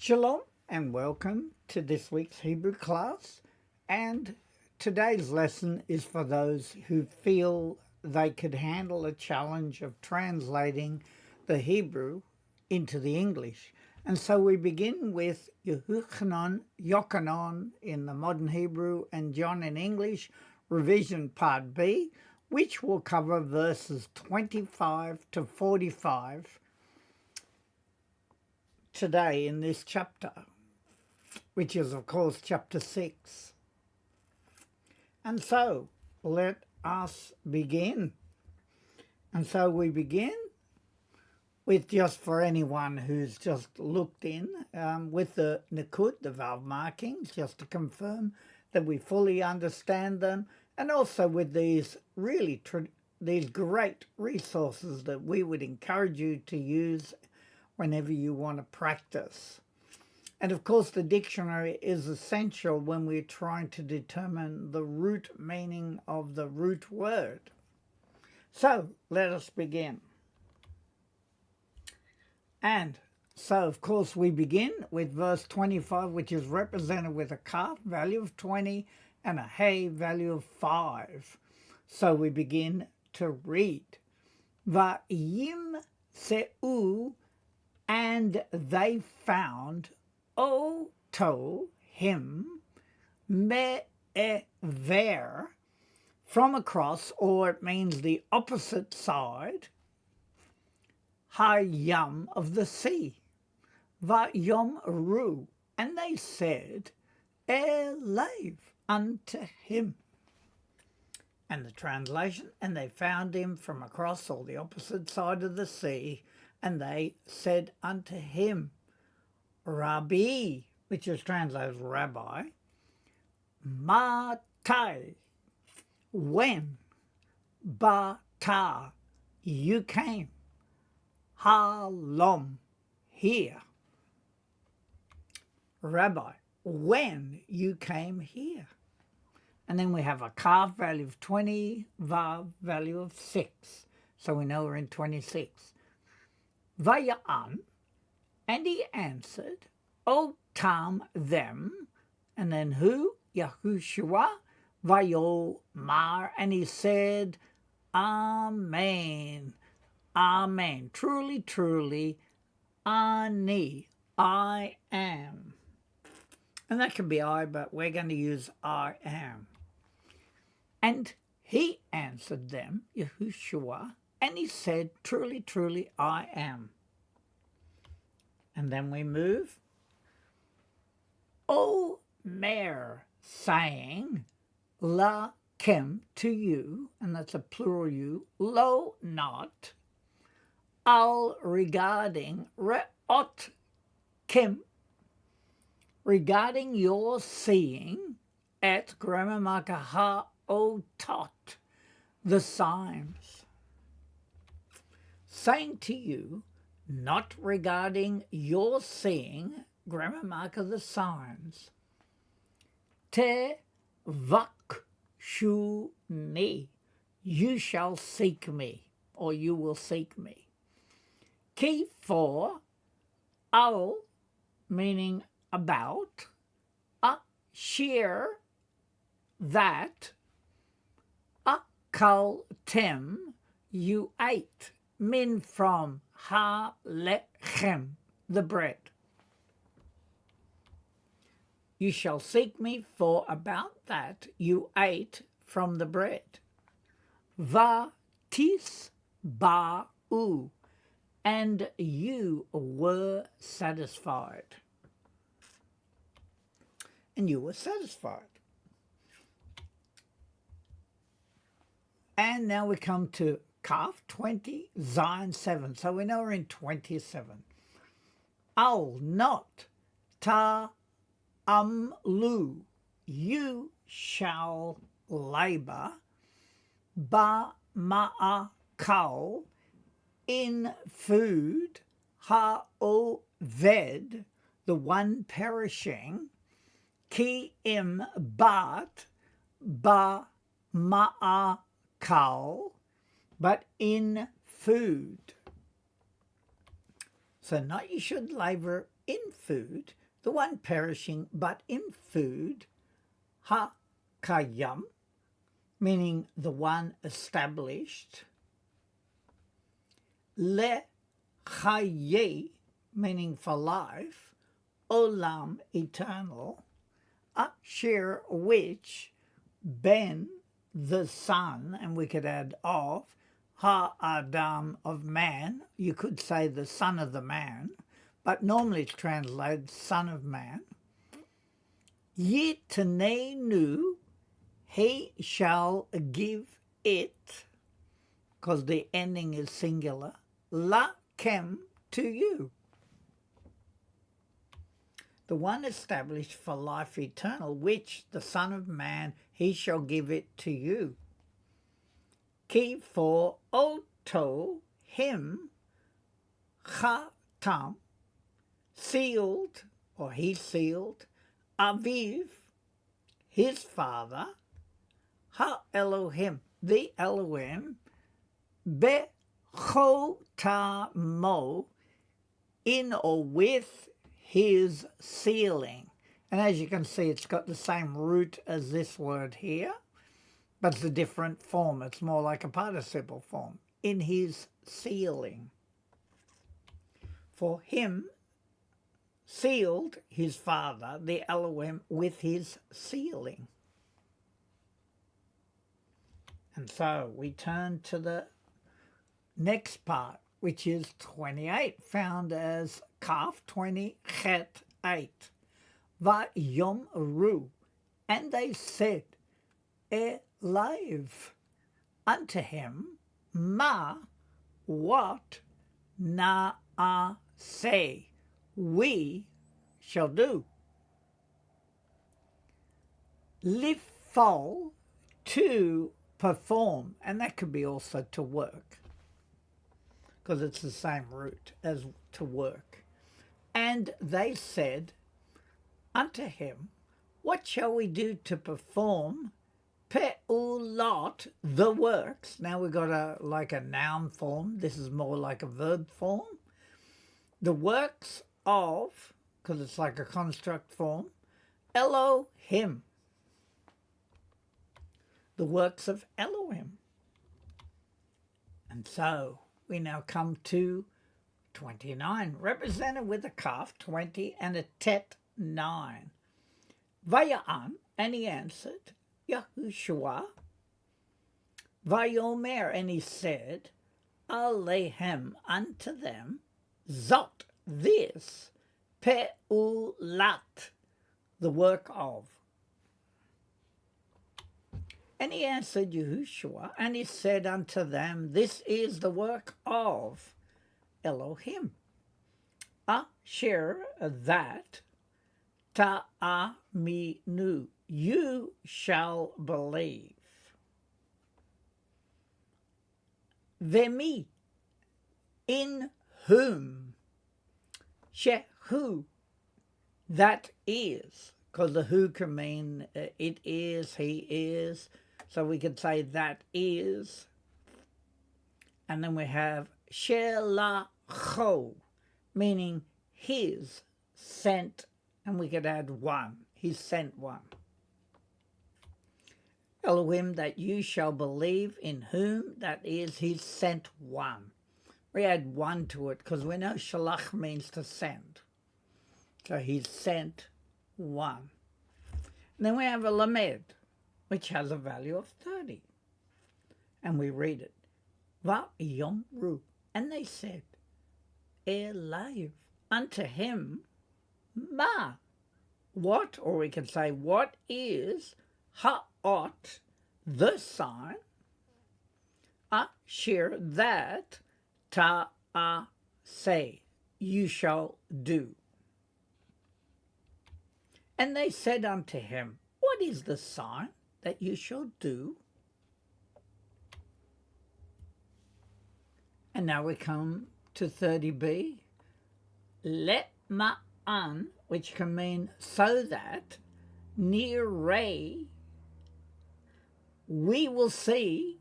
Shalom and welcome to this week's Hebrew class. And today's lesson is for those who feel they could handle a challenge of translating the Hebrew into the English. And so we begin with Yehuchanan, Yochanan in the modern Hebrew and John in English, revision part B, which will cover verses 25 to 45 today in this chapter, which is, of course, chapter 6. And so, let us begin. And so we begin with, just for anyone who's just looked in, with the Nikud, the valve markings, just to confirm that we fully understand them, and also with these these great resources that we would encourage you to use whenever you want to practice. And of course, the dictionary is essential when we're trying to determine the root meaning of the root word. So let us begin. And so, of course, we begin with verse 25, which is represented with a kaf, value of 20, and a hey, value of 5. So we begin to read. Va'im se'u, and they found oto, him, me'ever, from across, or it means the opposite side, hayam, of the sea, va'yom ru, and they said, elev, unto him. And the translation, and they found him from across, or the opposite side of the sea, and they said unto him, Rabbi, which is translated as rabbi, matai, when, bata, you came, halom, here. Rabbi, when you came here. And then we have a kaf value of 20, vav value of 6. So we know we're in 26. Vaya'an, and he answered, otam, them, and then who? Yahushua, vayomar, and he said, Amen, Amen, truly, truly, ani, I am. And that can be I, but we're going to use I am. And he answered them, Yahushua, and he said, truly, truly, I am. And then we move. Omer, saying, la kem, to you, and that's a plural you, lo, not, al, regarding, re'ot, kim, regarding your seeing, at grammar marker ha, otot, the signs, saying to you, not regarding your seeing, grammar marker the signs, te vakshuni, you shall seek me, or you will seek me. Ki, for, al, meaning about, sheer, that, akaltem, you ate, min, from, ha, lechem, the bread. You shall seek me, for about that you ate from the bread. Va tis ba'u, and you were satisfied. And you were satisfied. And now we come to kaf 20, zayin 7. So we know we're in 27. Al, not, ta, amlu, you shall labor, ba, ma'akal, in food, ha-oved, the one perishing, ki, im, bat, ba, ma'akal, but in food. So not you should labour in food, the one perishing, but in food, ha-kayam, meaning the one established, le-chaye, meaning for life, olam, eternal, asher, which, ben, the son, and we could add of, ha-adam, of man, you could say the son of the man, but normally it's translated son of man, yitanenu, he shall give it, because the ending is singular, lakem, to you. The one established for life eternal, which the Son of Man, he shall give it to you. Ki for oto, him, chatam, sealed, or he sealed, aviv, his father, ha-Elohim, the Elohim, bechotamo, in or with his sealing. And as you can see, it's got the same root as this word here, but it's a different form. It's more like a participle form. In his sealing. For him sealed his father, the Elohim, with his sealing. And so we turn to the next part, which is 28, found as Kaf 20 Chet 8. Vayom Ru, and they said, Eliv, unto him, Ma, what, na say, we shall do. Lifol, to perform, and that could be also to work, because it's the same root as to work. And they said unto him, what shall we do to perform pe'ulot, the works? Now we've got like a noun form. This is more like a verb form. The works of, because it's like a construct form, Elohim. The works of Elohim. And so we now come to 29, represented with a kaf, 20, and a tet, 9. Vaya'an, and he answered, Yahushua. Vayomer, and he said, Alehem, unto them, Zot, this, Pe'ulat, the work of. And he answered Yahushua, and he said unto them, this is the work of Elohim. Asher, that, ta'aminu, you shall believe. Vemi, in whom, shehu, that is, because the who can mean it is, he is, so we could say that is. And then we have shelacho, meaning his sent, and we could add one, he sent one. Elohim, that you shall believe, in whom, that is, he sent one. We add one to it because we know shalach means to send. So he sent one. And then we have a lamed, which has a value of 30. And we read it. Va'yomru, and they said, Eliv, unto him, ma, what, or we can say, what is ha'ot, the sign, asher, that, say, you shall do. And they said unto him, what is the sign that you shall do? And now we come to 30b, let ma'an, which can mean so that, nirei, we will see,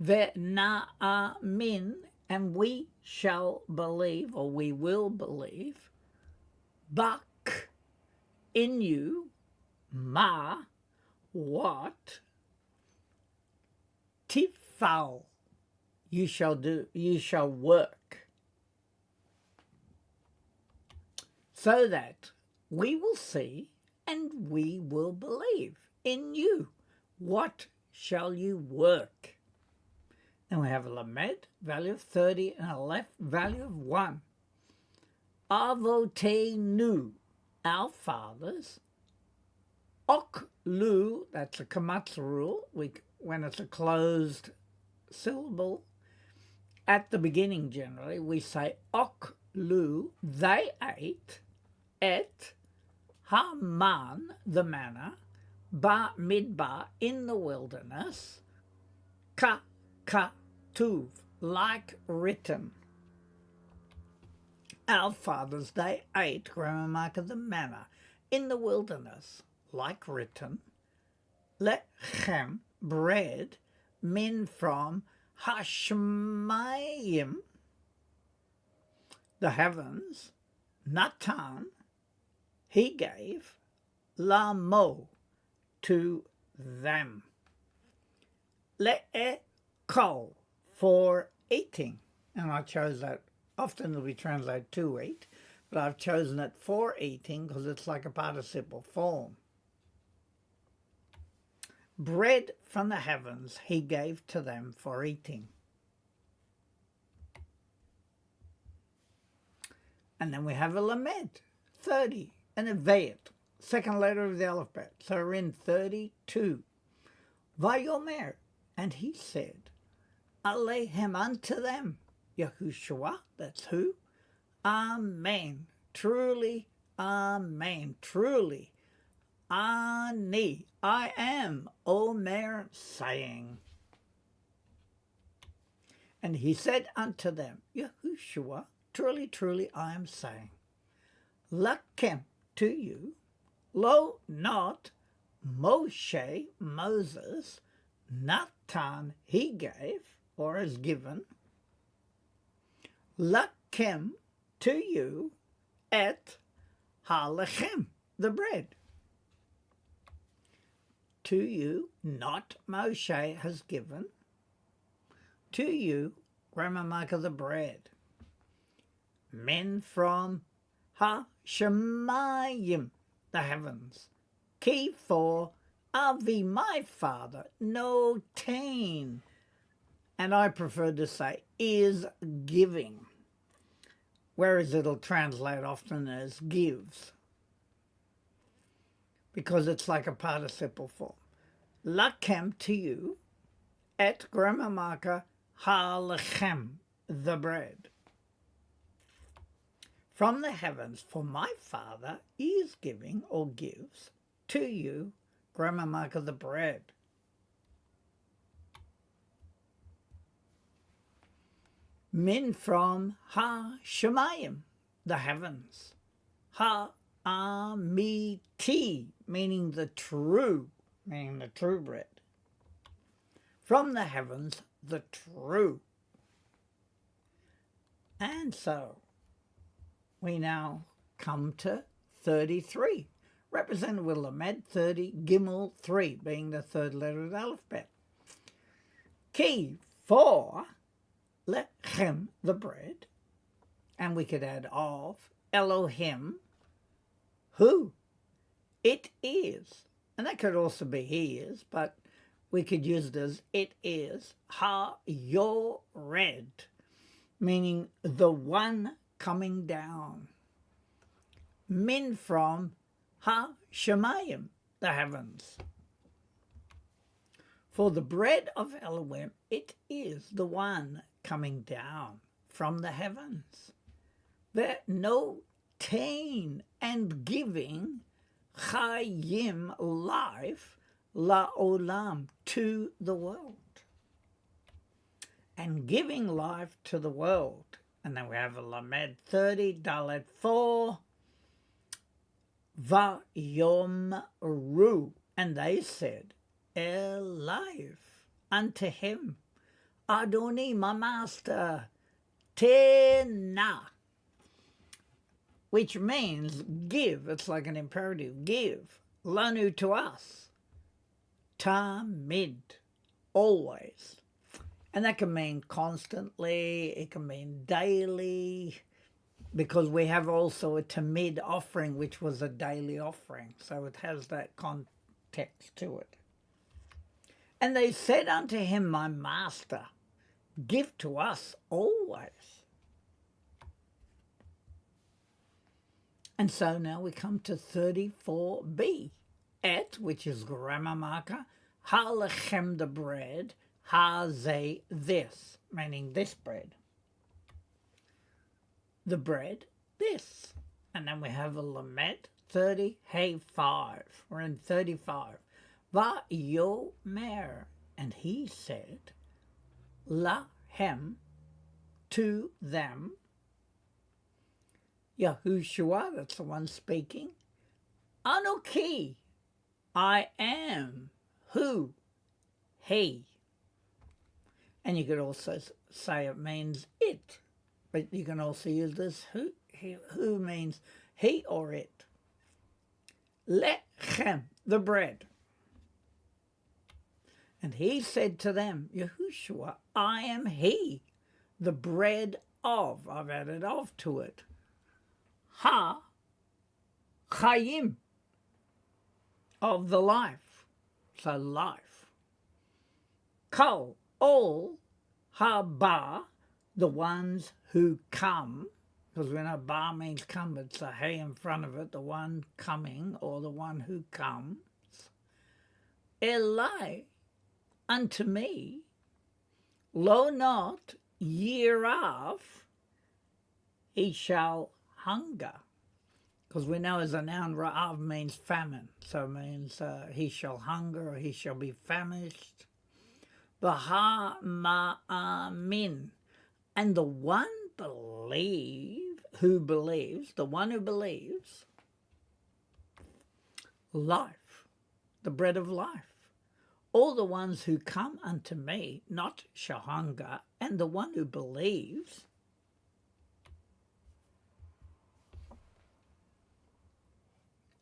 ve'na'amin, and we shall believe, or we will believe, bak, in you, ma, what, tifal, you shall do, you shall work, so that we will see and we will believe in you. What shall you work? And we have a lamed, value of 30, and a left value of 1. Avotenu, our fathers. Oklu, that's a kamatsu rule, when it's a closed syllable. At the beginning, generally, we say oklu, they ate, et, haman, the manna, ba midbar, in the wilderness, ka tuv, like written. Our fathers, they ate, grammar marker, the manna, in the wilderness, like written. Lechem, bread, min from Hashmayim, the heavens, Natan, he gave, Lamo, to them. Le'ekol, for eating. And I chose that. Often it'll be translated to eat, but I've chosen it for eating because it's like a participle form. Bread from the heavens he gave to them for eating. And then we have a lamed, 30, and a vayet, second letter of the alphabet. So we're in 32. Vayomer, and he said, Alehem, unto them, Yahushua, that's who, Amen, truly, Amen, truly, Ani, I am, Omer, saying. And he said unto them, Yahushua, truly, truly, I am saying, Lakem, to you, lo, not Moshe, Moses, Natan, he gave, or is given, Lakem, to you, et halechem, the bread. To you, not Moshe has given, to you, grammar marker, the bread. Men from Ha-Shemayim, the heavens. Key for Avi, my father, no tain. And I prefer to say is giving, whereas it'll translate often as gives, because it's like a participle form. Lakem, to you, et grammar marker, ha-lechem, the bread. From the heavens, for my father is giving, or gives, to you, grammar marker, the bread. Min from Ha-Shemayim, the heavens. Ha-Amiti, meaning the true bread. From the heavens, the true. And so, we now come to 33, represented with Lamed 30, Gimel 3, being the third letter of the alphabet. Key for Lechem, the bread, and we could add of Elohim, who it is, and that could also be he is, but we could use it as it is, Ha-Yored, meaning the one coming down. Min from Ha-Shemayim, the heavens. For the bread of Elohim, it is the one coming down from the heavens. There no tain, and giving chayim, life, la'olam, to the world. And giving life to the world. And then we have a Lamed 30, Dalet 4, Vayomru, and they said, Elive, unto him, Adoni, my master, Tena, which means give. It's like an imperative. Give. Lanu, to us. Tamid, always. And that can mean constantly, it can mean daily, because we have also a tamid offering, which was a daily offering. So it has that context to it. And they said unto him, my master, give to us always. And so now we come to 34b. Et, which is grammar marker, ha lechem, the bread, ha ze, this, meaning this bread. The bread, this. And then we have a lamet, 30, hey, 5. We're in 35. Va yomer, and he said, lahem, to them. Yahushua, that's the one speaking. Anoki, I am. Who? He. And you could also say it means it. But you can also use this who means he or it. Lechem, the bread. And he said to them, Yahushua, I am he, the bread of. I've added of to it. Ha, chayim, of the life. So life. Kol, all, haba, the ones who come, because we know ba means come, it's a hey in front of it, the one coming or the one who comes. Elai, unto me, lo not year of, he shall hunger. Because we know as a noun, ra'av means famine. So it means he shall hunger or he shall be famished. Baha ma'amin. And the one who believes, life, the bread of life. All the ones who come unto me, not shall hunger, and the one who believes.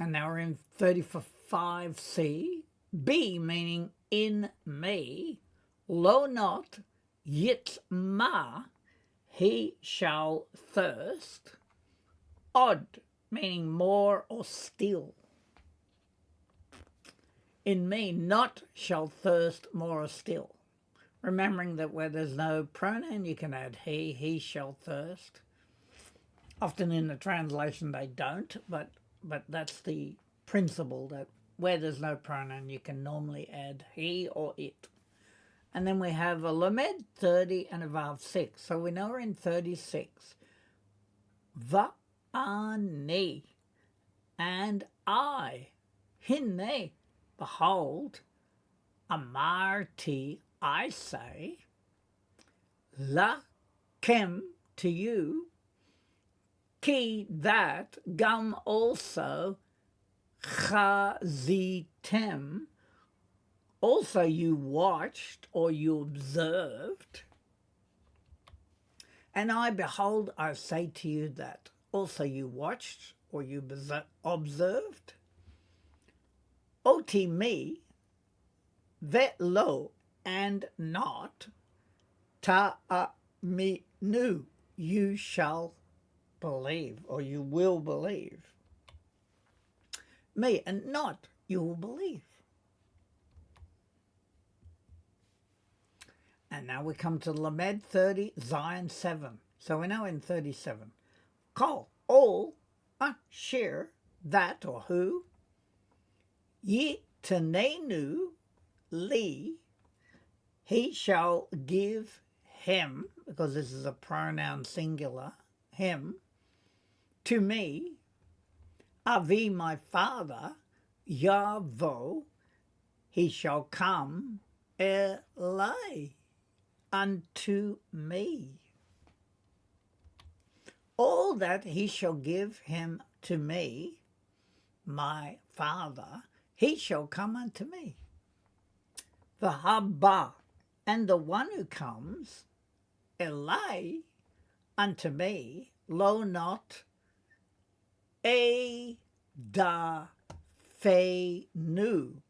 And now we're in 35c, B meaning in me, lo not, yit ma, he shall thirst, od meaning more or still. In me not shall thirst more or still. Remembering that where there's no pronoun, you can add he shall thirst. Often in the translation they don't, but that's the principle, that where there's no pronoun, you can normally add he or it. And then we have a lamed 30 and a vav 6. So we know we're in 36. Va'ani, and I, hinne, behold, amarti, I say, lakem, to you, ki, that, gum, also, chazitem, also you watched or you observed. And I, behold, I say to you that also you watched or you observed. Oti me, vet lo, and not, ta mi nu, you shall believe or you will believe. Me, and not you will believe. And now we come to Lamed 30, Zion 7. So we're now in 37. Call all, share, that or who, ye tenenu li, he shall give him, because this is a pronoun singular, him, to me, avi, my father, yavo, he shall come, elai, unto me. All that he shall give him to me, my father, he shall come unto me. The haba, and the one who comes, elai, unto me, lo not a da fe nu,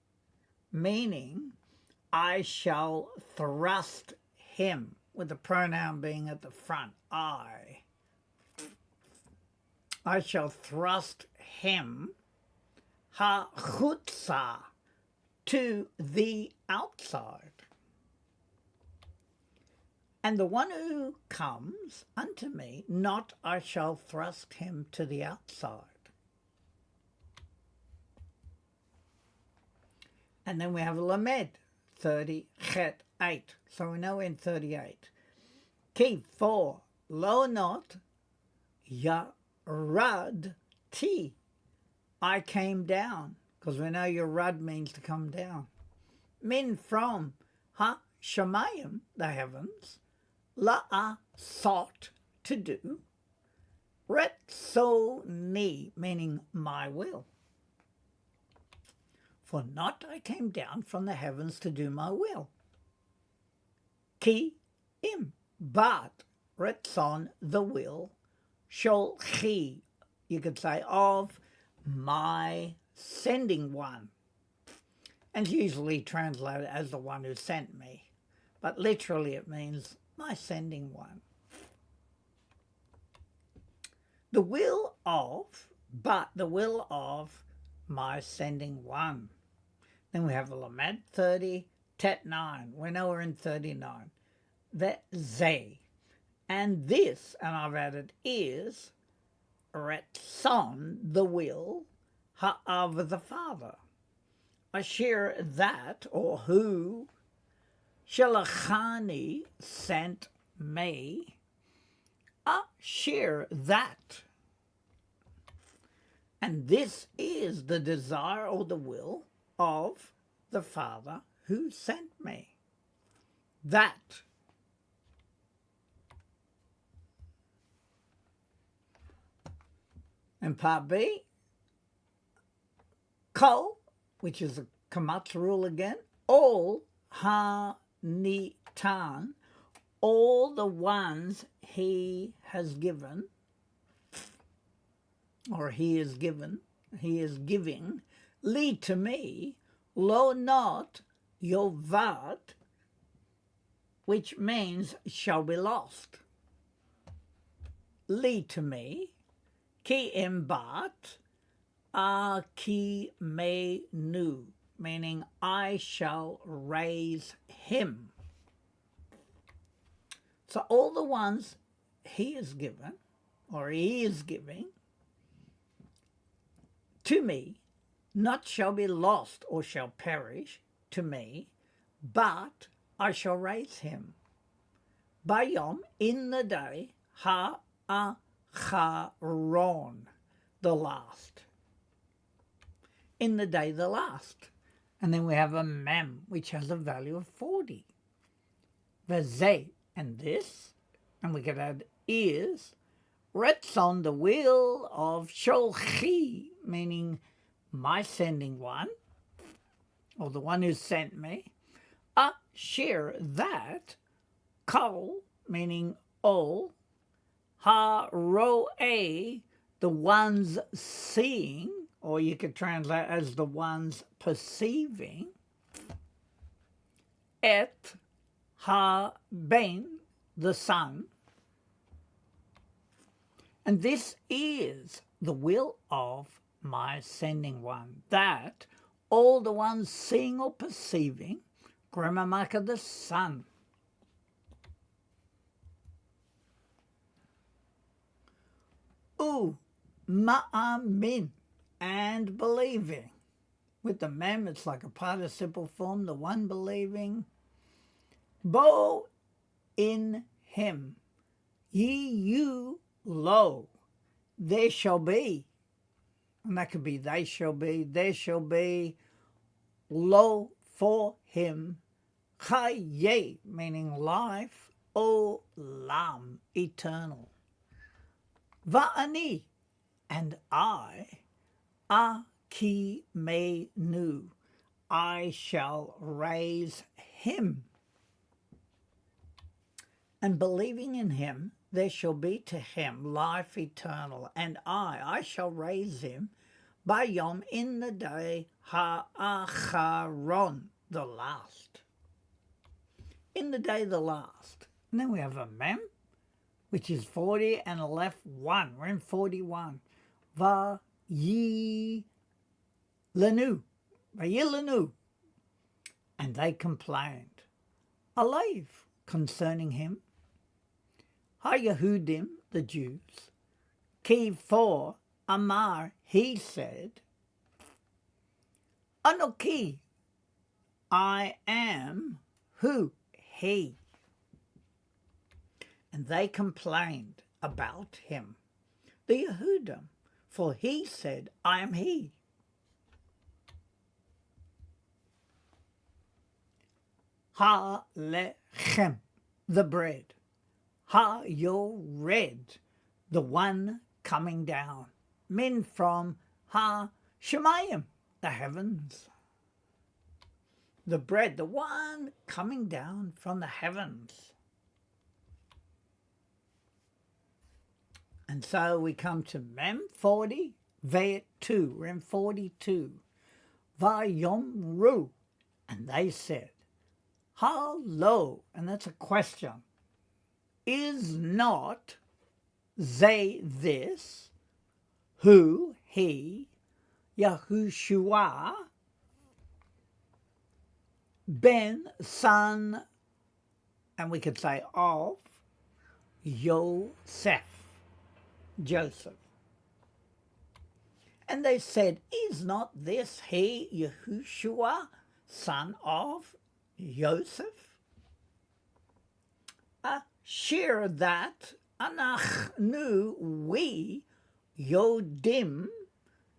meaning I shall thrust him, with the pronoun being at the front, I shall thrust him, ha chutza, to the outside. And the one who comes unto me, not I shall thrust him to the outside. And then we have Lamed, 30, Chet, 8. So we know in 38. Ki, 4, lo not, yarad ti, I came down. Because we know yarad means to come down. Min, from, ha, shamayim, the heavens, la'a, sought, to do, retzoni, meaning my will. For not I came down from the heavens to do my will. Ki im, but retzon, the will, sholchi, you could say, of my sending one. And it's usually translated as the one who sent me. But literally it means my sending one. The will of, but the will of my sending one. Then we have the Lamed 30, Tet 9. We know we're in 39. The Ze. And this, and I've added is, Retzon, the will, of the Father. Asher, that, or who, Shalachani, sent me, Asher, that. And this is the desire or the will of the Father who sent me. That. And part B, Kol, which is a Kamatz rule again, all ha-nitan, all the ones he has given, or he is given, he is giving, lead to me, lo not yovad, which means shall be lost. Lead to me, ki imbat, ki me nu, meaning I shall raise him. So all the ones he is given, or he is giving, to me, not shall be lost or shall perish to me, but I shall raise him. Bayom, in the day, ha-acharon, the last. In the day, the last. And then we have a mem, which has a value of 40. Veze, and this, and we could add is, Retzon, the will of Sholchi, meaning my sending one, or the one who sent me, Asher, that, Kol, meaning all, Ha-ro-e, the ones seeing, or you could translate as the ones perceiving, Et ha-ben, the Son. And this is the will of my sending one, that all the ones seeing or perceiving, grammar marker, the Son. Ma'amin, and believing. With the mem, it's like a participle form, the one believing. Bo, in him. Ye, you, lo, there shall be. And that could be they shall be, there shall be, lo, for him. Chaye, meaning life. Olam, eternal. Va'ani, and I, aki me nu, I shall raise him. And believing in him there shall be to him life eternal, and I shall raise him by Yom in the day Ha'acharon, the last. In the day the last. And then we have a Mem, which is 40, and a left 1. We're in 41. Vayilenu. Vayilenu. And they complained. Alev, concerning him. Ha-Yehudim, the Jews. Ki for Amar, he said. Anoki, I am who? He. And they complained about him, the Yehudim, for he said, I am he. Ha-lechem, the bread. Ha-yored, the one coming down. Min from Ha-shemayim, the heavens. The bread, the one coming down from the heavens. And so we come to Mem 40, Vayet 2. We're in 42. Vayomru, and they said, Hello, and that's a question. Is not they this, who, he, Yahushua, ben, son, and we could say of, Yosef, Joseph. And they said, is not this he, Yahushua, son of Yosef? Share that anachnu, we, yodim,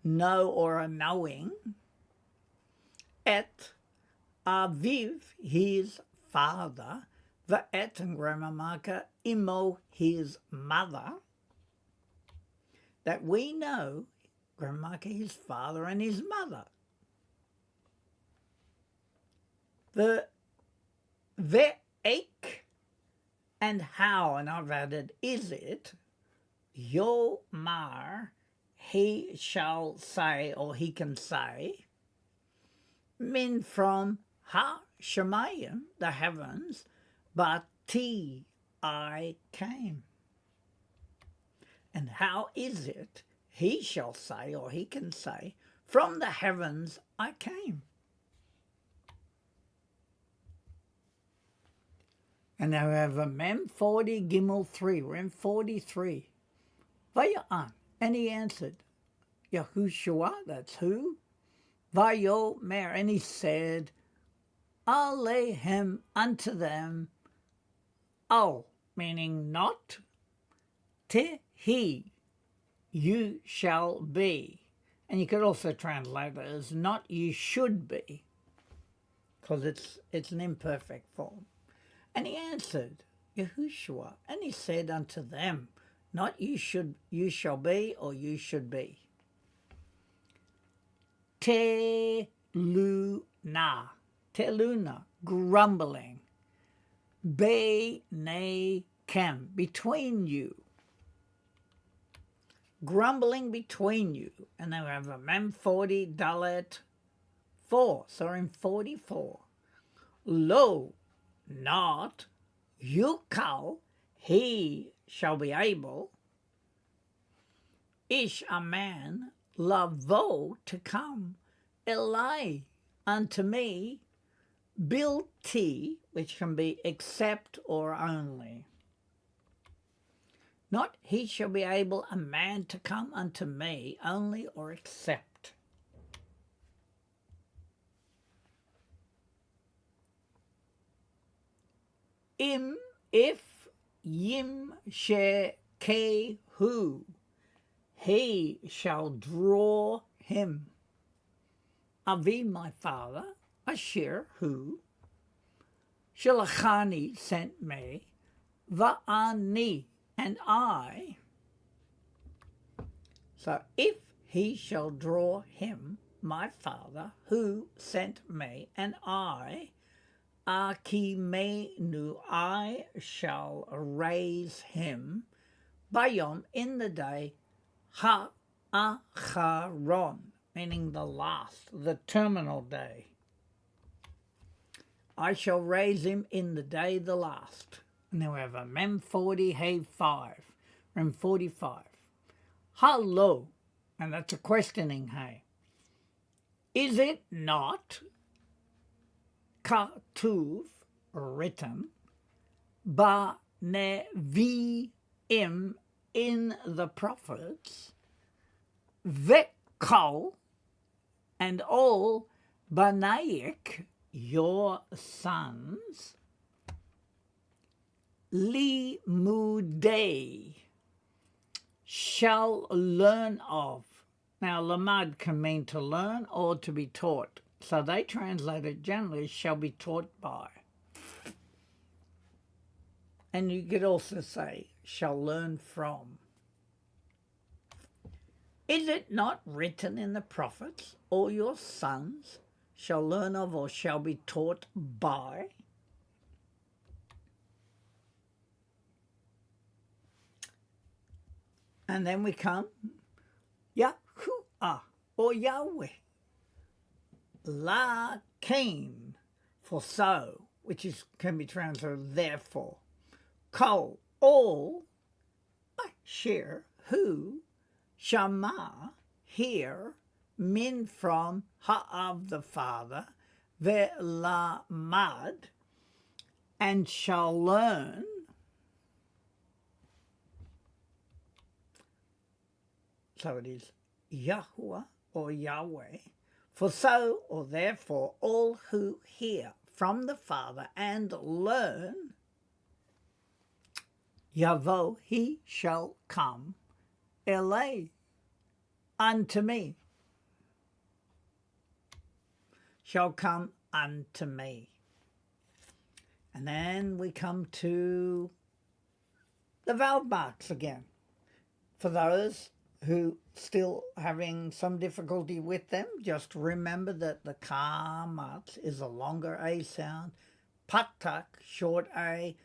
know or are knowing, et aviv, his father, va'et, and grammar marker, imo, his mother, that we know, grammar marker, his father and his mother. The ve'ek, and how, and I've added, is it, Yomar, he shall say, or he can say, min from Ha-shemayim, the heavens, but I came. And how is it, he shall say, or he can say, from the heavens I came. And now we have a Mem 40, Gimel 3. We're in 43. Vaya'an, and he answered, Yahushua, that's who? Vayomer, and he said, Alehem, unto them, al, meaning not, tehi, you shall be. And you could also translate it as not you should be, because it's an imperfect form. And he answered, Yahushua, and he said unto them, not you shall be, or you should be. Teluna, grumbling. Beinekem, between you. Grumbling between you. And then we have a Mem 40, Dalet 4. So we're in 44. Lo, not yukal, he shall be able, ish, a man, lavo, to come, elai, unto me, bilti, which can be except or only. Not he shall be able, a man, to come unto me, only or except. If yim shekehu, he shall draw him. Avi, my father, Asher, who, Shalachani, sent me, Va'ani, and I. So if he shall draw him, my father, who sent me, and I, Akimenu, I shall raise him, Bayom, in the day, Ha'acharon, meaning the last, the terminal day. I shall raise him in the day the last. And then we have a Mem 40, Hey 5, Mem 45. Hello, and that's a questioning, hey. Is it not Katuv, written, Ba Nevi'im, in the prophets, Vekol, and all Banaik, your sons, Limudei, shall learn of. Now, lamad can mean to learn or to be taught. So they translate it generally, shall be taught by. And you could also say, shall learn from. Is it not written in the prophets, all your sons shall learn of or shall be taught by? And then we come, Yahuwah, or Yahweh. La came, for so, which can be translated therefore. Kol, all, share, who, Shama, hear, min from, ha'av the Father, ve'lamad, and shall learn. So it is Yahuwah or Yahweh. For so, or therefore, all who hear from the Father and learn, Yavo, he shall come, Elay, unto me, shall come unto me. And then we come to the vowel marks again. For those who still having some difficulty with them, just remember that the kamat is a longer A sound, patak, short A,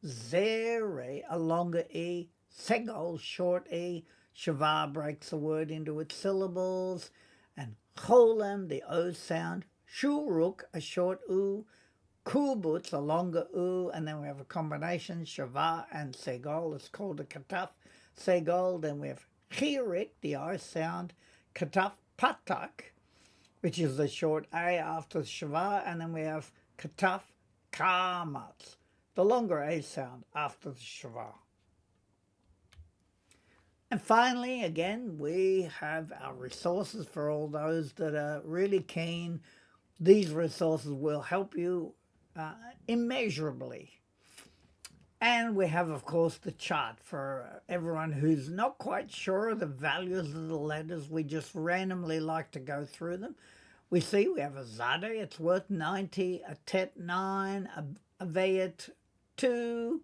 zere, a longer E, segol, short E, shava breaks the word into its syllables, and cholem, the O sound, shuruk, a short U, kubutz, a longer U, and then we have a combination, shava and segol, it's called a kataf, segol, then we have chirik, the I sound, kataf patak, which is the short A after shava, and then we have kataf kamatz, the longer A sound after the shava. And finally, again, we have our resources for all those that are really keen. These resources will help you immeasurably. And we have, of course, the chart for everyone who's not quite sure of the values of the letters. We just randomly like to go through them. We see we have a Zade, it's worth 90, a Tet 9, a Vayet 2,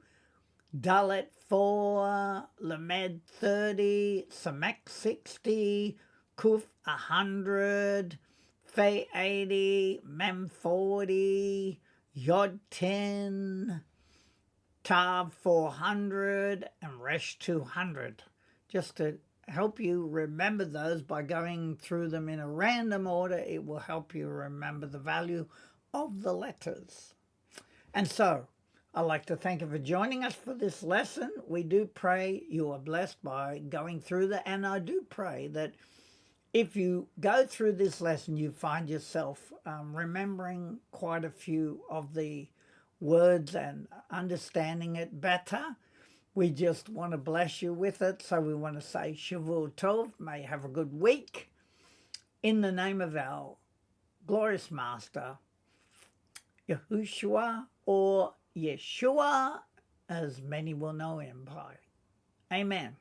Dalet 4, Lamed 30, Samek 60, Kuf 100, Fe 80, Mem 40, Yod 10, Tav 400, and Resh 200. Just to help you remember those by going through them in a random order, it will help you remember the value of the letters. And so, I'd like to thank you for joining us for this lesson. We do pray you are blessed by going through that, and I do pray that if you go through this lesson, you find yourself remembering quite a few of the words and understanding it better. We just want to bless you with it, so we want to say Shavua Tov, may you have a good week, in the name of our glorious Master, Yahushua, or Yeshua, as many will know him by. Amen.